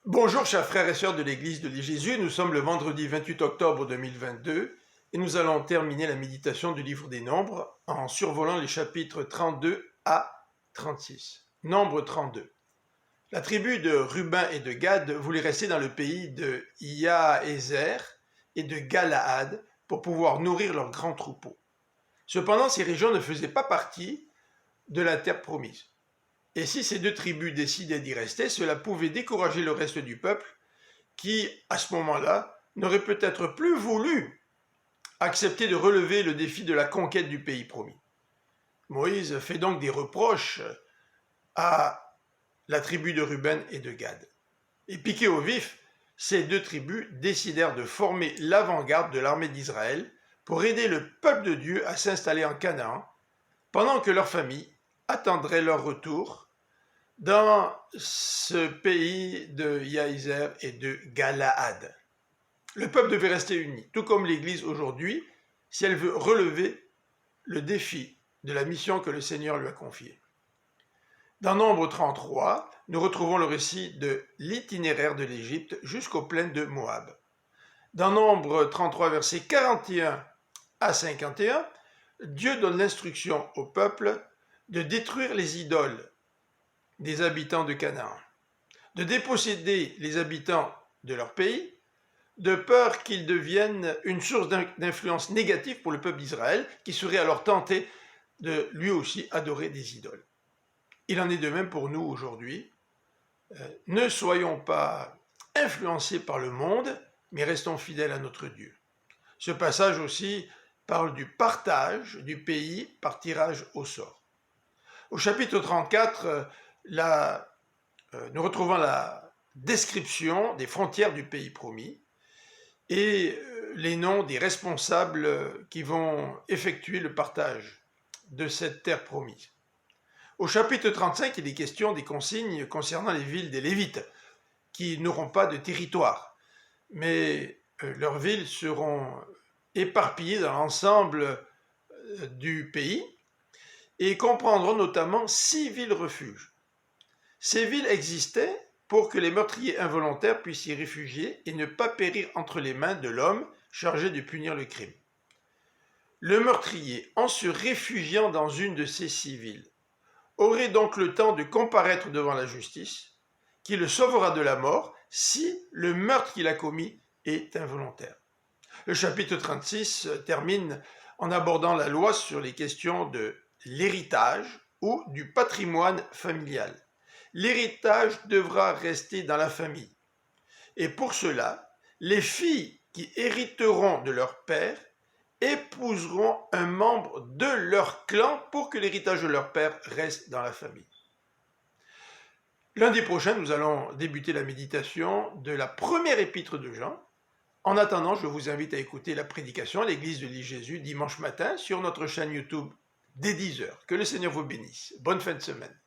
Bonjour chers frères et sœurs de l'Église de Jésus, nous sommes le vendredi 28 octobre 2022 et nous allons terminer la méditation du livre des Nombres en survolant les chapitres 32 à 36. Nombre 32. La tribu de Ruben et de Gad voulait rester dans le pays de Yaézer et de Galaad pour pouvoir nourrir leurs grands troupeaux. Cependant, ces régions ne faisaient pas partie de la terre promise. Et si ces deux tribus décidaient d'y rester, cela pouvait décourager le reste du peuple qui, à ce moment-là, n'aurait peut-être plus voulu accepter de relever le défi de la conquête du pays promis. Moïse fait donc des reproches à la tribu de Ruben et de Gad. Et piqués au vif, ces deux tribus décidèrent de former l'avant-garde de l'armée d'Israël pour aider le peuple de Dieu à s'installer en Canaan, pendant que leurs familles attendraient leur retour dans ce pays de Yaézer et de Galaad. Le peuple devait rester uni, tout comme l'Église aujourd'hui, si elle veut relever le défi de la mission que le Seigneur lui a confiée. Dans Nombre 33, nous retrouvons le récit de l'itinéraire de l'Égypte jusqu'aux plaines de Moab. Dans Nombre 33, versets 41 à 51, Dieu donne l'instruction au peuple de détruire les idoles des habitants de Canaan, de déposséder les habitants de leur pays, de peur qu'ils deviennent une source d'influence négative pour le peuple d'Israël, qui serait alors tenté de lui aussi adorer des idoles. Il en est de même pour nous aujourd'hui. Ne soyons pas influencés par le monde, mais restons fidèles à notre Dieu. Ce passage aussi parle du partage du pays par tirage au sort. Au chapitre 34, nous retrouvons la description des frontières du pays promis et les noms des responsables qui vont effectuer le partage de cette terre promise. Au chapitre 35, il est question des consignes concernant les villes des Lévites, qui n'auront pas de territoire, mais leurs villes seront éparpillées dans l'ensemble du pays et comprendront notamment 6 villes refuges. Ces villes existaient pour que les meurtriers involontaires puissent s'y réfugier et ne pas périr entre les mains de l'homme chargé de punir le crime. Le meurtrier, en se réfugiant dans une de ces 6 villes, aurait donc le temps de comparaître devant la justice, qui le sauvera de la mort si le meurtre qu'il a commis est involontaire. Le chapitre 36 termine en abordant la loi sur les questions de l'héritage ou du patrimoine familial. L'héritage devra rester dans la famille. Et pour cela, les filles qui hériteront de leur père épouseront un membre de leur clan pour que l'héritage de leur père reste dans la famille. Lundi prochain, nous allons débuter la méditation de la première épître de Jean. En attendant, je vous invite à écouter la prédication à l'église de Jésus dimanche matin sur notre chaîne YouTube dès 10h. Que le Seigneur vous bénisse. Bonne fin de semaine.